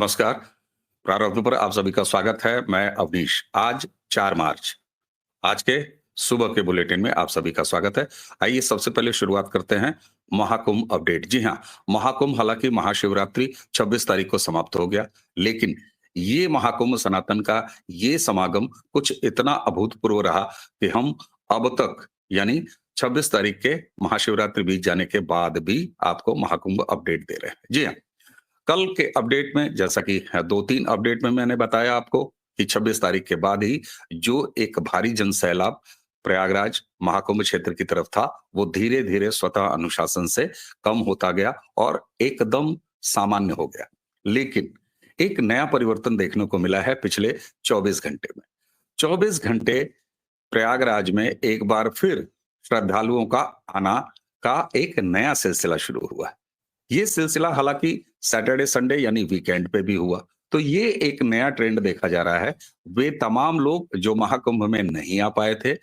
नमस्कार। प्रारंभ पर आप सभी का स्वागत है। मैं अवनीश। आज 4 मार्च, आज के सुबह के बुलेटिन में आप सभी का स्वागत है। आइए सबसे पहले शुरुआत करते हैं महाकुंभ अपडेट। जी हाँ, महाकुंभ हालांकि महाशिवरात्रि 26 तारीख को समाप्त हो गया, लेकिन ये महाकुंभ सनातन का ये समागम कुछ इतना अभूतपूर्व रहा कि हम अब तक यानी 26 तारीख के महाशिवरात्रि बीत जाने के बाद भी आपको महाकुंभ अपडेट दे रहे हैं। जी हाँ, कल के अपडेट में जैसा कि 2-3 अपडेट में मैंने बताया आपको कि 26 तारीख के बाद ही जो एक भारी जन सैलाब प्रयागराज महाकुंभ क्षेत्र की तरफ था, वो धीरे-धीरे स्वतः अनुशासन से कम होता गया और एकदम सामान्य हो गया। लेकिन एक नया परिवर्तन देखने को मिला है पिछले 24 घंटे में। 24 घंटे प्रयागराज में एक बार फिर श्रद्धालुओं का आना का एक नया सिलसिला शुरू हुआ है। ये सिलसिला हालांकि सैटरडे संडे यानी वीकेंड पे भी हुआ। तो ये एक नया ट्रेंड देखा जा रहा है। वे तमाम लोग जो महाकुंभ में नहीं आ पाए थे,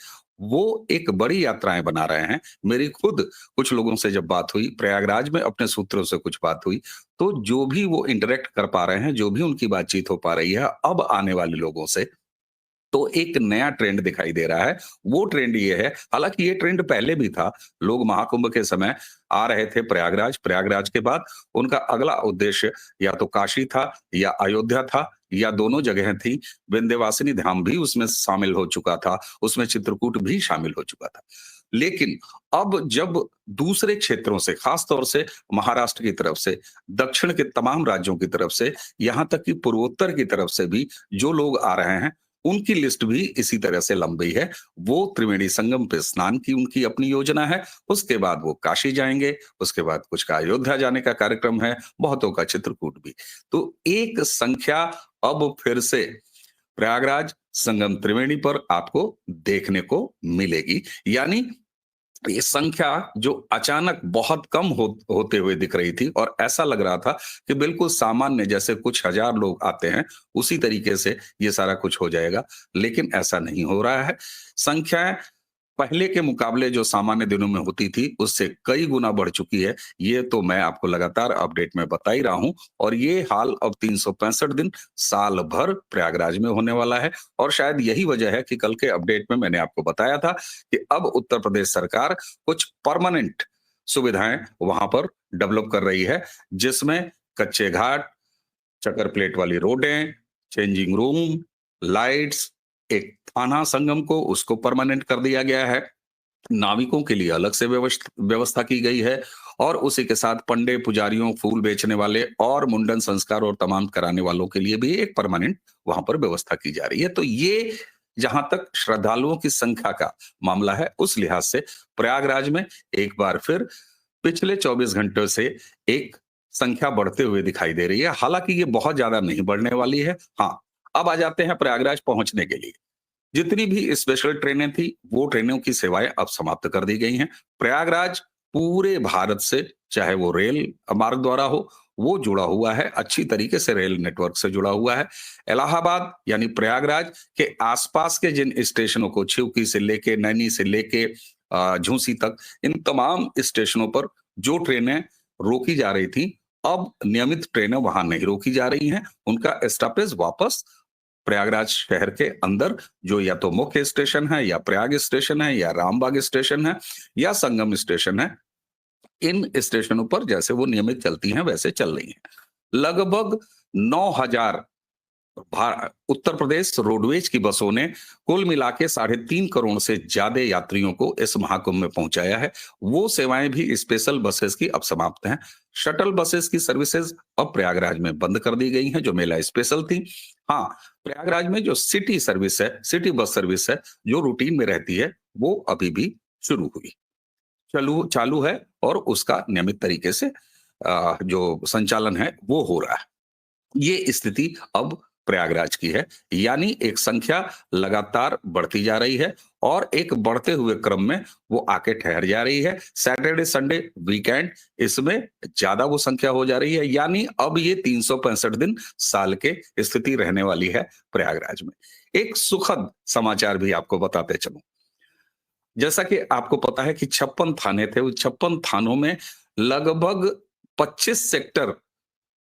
वो एक बड़ी यात्राएं बना रहे हैं। मेरी खुद कुछ लोगों से जब बात हुई, प्रयागराज में अपने सूत्रों से कुछ बात हुई, तो जो भी वो इंटरेक्ट कर पा रहे हैं, जो भी उनकी बातचीत हो पा रही है अब आने वाले लोगों से, तो एक नया ट्रेंड दिखाई दे रहा है। वो ट्रेंड ये है, हालांकि ये ट्रेंड पहले भी था। लोग महाकुंभ के समय आ रहे थे प्रयागराज, प्रयागराज के बाद उनका अगला उद्देश्य या तो काशी था या अयोध्या था या दोनों जगह थी। विंध्यवासिनी धाम भी उसमें शामिल हो चुका था, उसमें चित्रकूट भी शामिल हो चुका था। लेकिन अब जब दूसरे क्षेत्रों से, खास तौर से महाराष्ट्र की तरफ से, दक्षिण के तमाम राज्यों की तरफ से, यहां तक कि पूर्वोत्तर की तरफ से भी जो लोग आ रहे हैं, उनकी लिस्ट भी इसी तरह से लंबी है। वो त्रिवेणी संगम पे स्नान की उनकी अपनी योजना है, उसके बाद वो काशी जाएंगे, उसके बाद कुछ का अयोध्या जाने का कार्यक्रम है, बहुतों का चित्रकूट भी। तो एक संख्या अब फिर से प्रयागराज संगम त्रिवेणी पर आपको देखने को मिलेगी। यानी ये संख्या जो अचानक बहुत कम होते हुए दिख रही थी और ऐसा लग रहा था कि बिल्कुल सामान्य जैसे कुछ हजार लोग आते हैं उसी तरीके से ये सारा कुछ हो जाएगा, लेकिन ऐसा नहीं हो रहा है। संख्याएं पहले के मुकाबले जो सामान्य दिनों में होती थी उससे कई गुना बढ़ चुकी है। ये तो मैं आपको लगातार अपडेट में बता ही रहा हूं और ये हाल अब 365 दिन साल भर प्रयागराज में होने वाला है। और शायद यही वजह है कि कल के अपडेट में मैंने आपको बताया था कि अब उत्तर प्रदेश सरकार कुछ परमानेंट सुविधाएं वहां पर डेवलप कर रही है, जिसमें कच्चे घाट, चक्कर प्लेट वाली रोडें, चेंजिंग रूम, लाइट्स, एक थाना संगम को उसको परमानेंट कर दिया गया है। नाविकों के लिए अलग से व्यवस्था की गई है और उसी के साथ पंडे पुजारियों, फूल बेचने वाले और मुंडन संस्कार और तमाम कराने वालों के लिए भी एक परमानेंट वहां पर व्यवस्था की जा रही है। तो ये जहां तक श्रद्धालुओं की संख्या का मामला है, उस लिहाज से प्रयागराज में एक बार फिर पिछले 24 घंटों से एक संख्या बढ़ते हुए दिखाई दे रही है। हालांकि ये बहुत ज्यादा नहीं बढ़ने वाली है। हाँ, अब आ जाते हैं प्रयागराज पहुंचने के लिए। जितनी भी स्पेशल ट्रेनें थी, वो ट्रेनों की सेवाएं अब समाप्त कर दी गई हैं। प्रयागराज पूरे भारत से, चाहे वो रेल मार्ग द्वारा हो, वो जुड़ा हुआ है, अच्छी तरीके से रेल नेटवर्क से जुड़ा हुआ है। इलाहाबाद यानी प्रयागराज के आसपास के जिन स्टेशनों को, छिवकी से लेके, नैनी से लेके झूसी तक, इन तमाम स्टेशनों पर जो ट्रेनें रोकी जा रही थी, अब नियमित ट्रेनें वहां नहीं रोकी जा रही हैं। उनका स्टॉपेज वापस प्रयागराज शहर के अंदर जो या तो मुख्य स्टेशन है या प्रयाग स्टेशन है या रामबाग स्टेशन है या संगम स्टेशन है, इन स्टेशनों पर जैसे वो नियमित चलती हैं वैसे चल रही हैं। लगभग 9,000 उत्तर प्रदेश रोडवेज की बसों ने कुल मिला के 3.5 करोड़ से ज्यादा यात्रियों को इस महाकुंभ में पहुंचाया है। वो सेवाएं भी स्पेशल बसेस की अब समाप्त हैं। शटल बसेस की सर्विसेज अब प्रयागराज में बंद कर दी गई हैं जो मेला स्पेशल थी। हाँ, प्रयागराज में जो सिटी सर्विस है, सिटी बस सर्विस है, जो रूटीन में रहती है, वो अभी भी शुरू हुई चालू चालू है और उसका नियमित तरीके से जो संचालन है वो हो रहा है। ये स्थिति अब प्रयागराज की है। यानी एक संख्या लगातार बढ़ती जा रही है और एक बढ़ते हुए क्रम में वो आके ठहर जा रही है। सैटरडे संडे वीकेंड इसमें ज्यादा वो संख्या हो जा रही है। यानी अब ये 365 दिन साल के स्थिति रहने वाली है प्रयागराज में। एक सुखद समाचार भी आपको बताते चलूं। जैसा कि आपको पता है कि 56 थाने थे, उस 56 थानों में लगभग 25 सेक्टर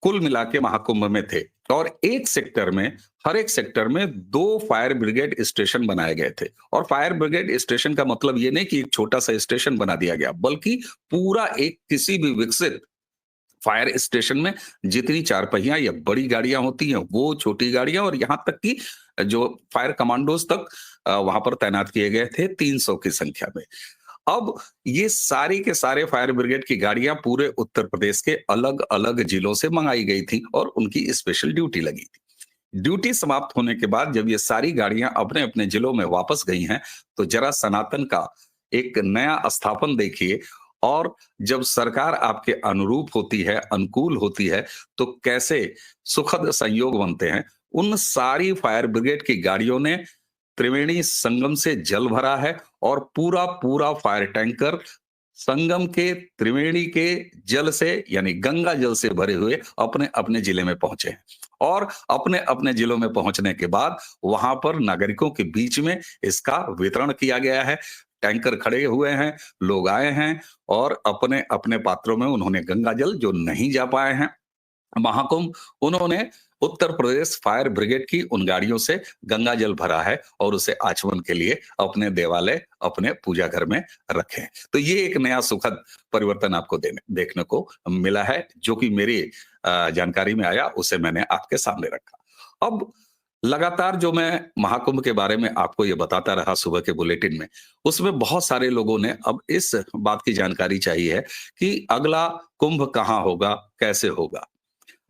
कुल मिला के महाकुंभ में थे। और एक सेक्टर में, हर एक सेक्टर में 2 फायर ब्रिगेड स्टेशन बनाए गए थे। और फायर ब्रिगेड स्टेशन का मतलब ये नहीं कि एक छोटा-सा स्टेशन बना दिया गया, बल्कि पूरा एक किसी भी विकसित फायर स्टेशन में जितनी चार पहिया या बड़ी गाड़ियां होती हैं, वो छोटी गाड़ियां, और यहां तक कि जो फायर कमांडोज तक वहां पर तैनात किए गए थे 300 की संख्या में। अब ये सारी के सारे फायर ब्रिगेड की गाड़ियां पूरे उत्तर प्रदेश के अलग अलग जिलों से मंगाई गई थी और उनकी स्पेशल ड्यूटी लगी थी। ड्यूटी समाप्त होने के बाद जब ये सारी गाड़ियां अपने अपने जिलों में वापस गई हैं, तो जरा सनातन का एक नया स्थापन देखिए। और जब सरकार आपके अनुरूप होती है, अनुकूल होती है, तो कैसे सुखद संयोग बनते हैं। उन सारी फायर ब्रिगेड की गाड़ियों ने त्रिवेणी संगम से जल भरा है, और पूरा पूरा फायर टैंकर संगम के, त्रिवेणी के जल से, यानी गंगा जल से भरे हुए अपने अपने जिले में पहुंचे हैं। और अपने अपने जिलों में पहुंचने के बाद वहां पर नागरिकों के बीच में इसका वितरण किया गया है। टैंकर खड़े हुए हैं, लोग आए हैं, और अपने अपने पात्रों में उन्होंने गंगा जल, जो नहीं जा पाए हैं महाकुंभ, उन्होंने उत्तर प्रदेश फायर ब्रिगेड की उन गाड़ियों से गंगा जल भरा है और उसे आचमन के लिए अपने देवालय, अपने पूजा घर में रखे हैं। तो ये एक नया सुखद परिवर्तन आपको देखने को मिला है, जो कि मेरी जानकारी में आया, उसे मैंने आपके सामने रखा। अब लगातार जो मैं महाकुंभ के बारे में आपको ये बताता रहा सुबह के बुलेटिन में, उसमें बहुत सारे लोगों ने अब इस बात की जानकारी चाहिए है कि अगला कुंभ कहाँ होगा, कैसे होगा।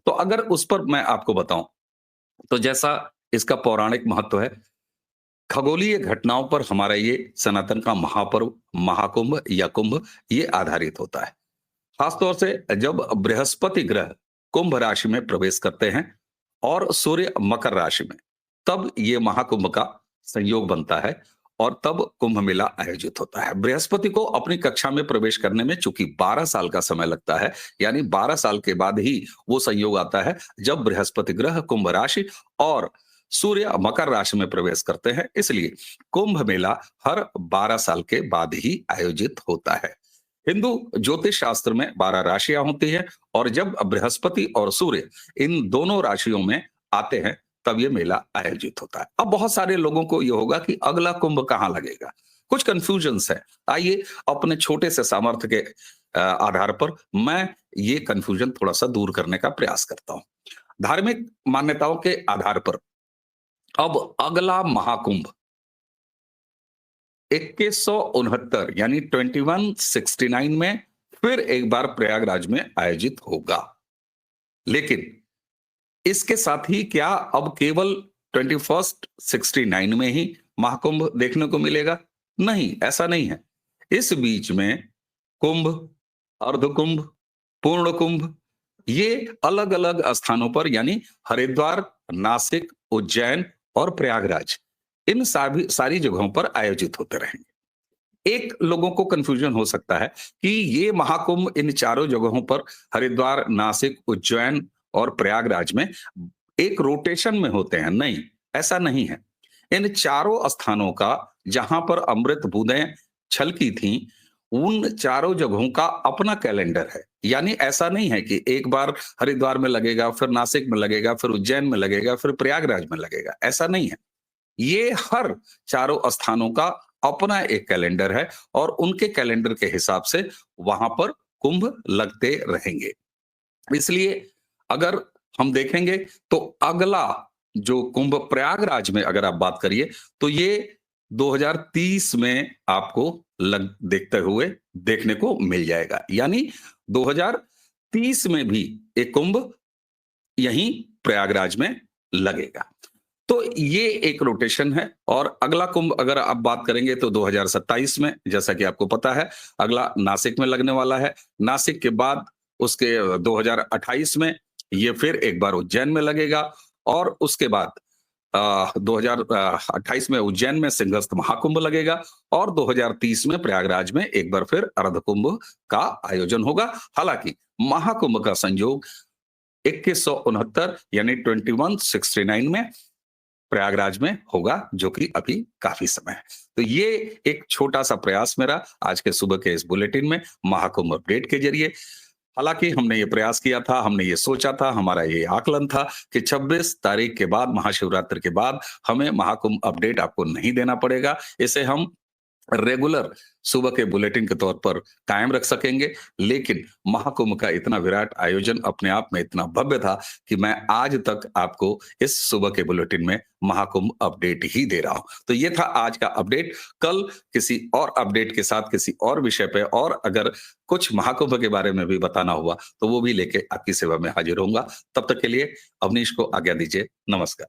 तो अगर उस पर मैं आपको बताऊं, तो जैसा इसका पौराणिक महत्व है, खगोलीय घटनाओं पर हमारा ये सनातन का महापर्व महाकुंभ या कुंभ ये आधारित होता है। खासतौर से जब बृहस्पति ग्रह कुंभ राशि में प्रवेश करते हैं और सूर्य मकर राशि में, तब ये महाकुंभ का संयोग बनता है, और तब कुंभ मेला आयोजित होता है। बृहस्पति को अपनी कक्षा में प्रवेश करने में चूंकि 12 साल का समय लगता है, यानी 12 साल के बाद ही वो संयोग आता है जब बृहस्पति ग्रह कुंभ राशि और सूर्य मकर राशि में प्रवेश करते हैं। इसलिए कुंभ मेला हर 12 साल के बाद ही आयोजित होता है। हिंदू ज्योतिष शास्त्र में 12 राशियां होती है, और जब बृहस्पति और सूर्य इन दोनों राशियों में आते हैं, तब ये मेला आयोजित होता है। अब बहुत सारे लोगों को ये होगा कि अगला कुंभ कहाँ लगेगा, कुछ कंफ्यूजन्स है। आइए अपने छोटे से सामर्थ्य के आधार पर मैं ये कंफ्यूजन थोड़ा सा दूर करने का प्रयास करता हूं। धार्मिक मान्यताओं के आधार पर अब अगला महाकुंभ 2169 यानी 2169 में फिर एक बार प्रयागराज में आयोजित होगा। लेकिन इसके साथ ही क्या अब केवल 2169 में ही महाकुंभ देखने को मिलेगा? नहीं, ऐसा नहीं है। इस बीच में कुंभ, अर्धकुंभ, पूर्ण कुंभ, ये अलग अलग स्थानों पर, यानी हरिद्वार, नासिक, उज्जैन और प्रयागराज, इन सारी जगहों पर आयोजित होते रहेंगे। एक लोगों को कंफ्यूजन हो सकता है कि ये महाकुंभ इन चारों जगहों पर, हरिद्वार, नासिक, उज्जैन और प्रयागराज में, एक रोटेशन में होते हैं। नहीं, ऐसा नहीं है। इन चारों स्थानों का, जहां पर अमृत बूंदें छलकी थीं, उन चारों जगहों का अपना कैलेंडर है। यानी ऐसा नहीं है कि एक बार हरिद्वार में लगेगा, फिर नासिक में लगेगा, फिर उज्जैन में लगेगा, फिर प्रयागराज में लगेगा, ऐसा नहीं है। ये हर चारों स्थानों का अपना एक कैलेंडर है, और उनके कैलेंडर के हिसाब से वहां पर कुंभ लगते रहेंगे। इसलिए अगर हम देखेंगे, तो अगला जो कुंभ प्रयागराज में अगर आप बात करिए, तो ये 2030 में आपको देखते हुए देखने को मिल जाएगा। यानी 2030 में भी एक कुंभ यहीं प्रयागराज में लगेगा। तो ये एक रोटेशन है। और अगला कुंभ अगर आप बात करेंगे, तो 2027 में, जैसा कि आपको पता है, अगला नासिक में लगने वाला है। नासिक के बाद उसके 2028 में ये फिर एक बार उज्जैन में लगेगा, और उसके बाद 2028 में उज्जैन में सिंहस्थ महाकुंभ लगेगा, और 2030 में प्रयागराज में एक बार फिर अर्धकुंभ का आयोजन होगा। हालांकि महाकुंभ का संयोग 2169 यानी 2169 में प्रयागराज में होगा, जो कि अभी काफी समय है। तो ये एक छोटा सा प्रयास मेरा आज के सुबह के इस बुलेटिन में महाकुंभ अपडेट के जरिए हालाँकि हमने ये प्रयास किया था, हमने ये सोचा था, हमारा ये आकलन था कि 26 तारीख के बाद, महाशिवरात्रि के बाद हमें महाकुंभ अपडेट आपको नहीं देना पड़ेगा। इसे हम रेगुलर सुबह के बुलेटिन के तौर पर कायम रख सकेंगे, लेकिन महाकुंभ का इतना विराट आयोजन अपने आप में इतना भव्य था कि मैं आज तक आपको इस सुबह के बुलेटिन में महाकुंभ अपडेट ही दे रहा हूं। तो ये था आज का अपडेट। कल किसी और अपडेट के साथ किसी और विषय पे, और अगर कुछ महाकुंभ के बारे में भी बताना हुआ तो वो भी लेके आपकी सेवा में हाजिर होऊंगा। तब तक के लिए अवनीश को आज्ञा दीजिए। नमस्कार।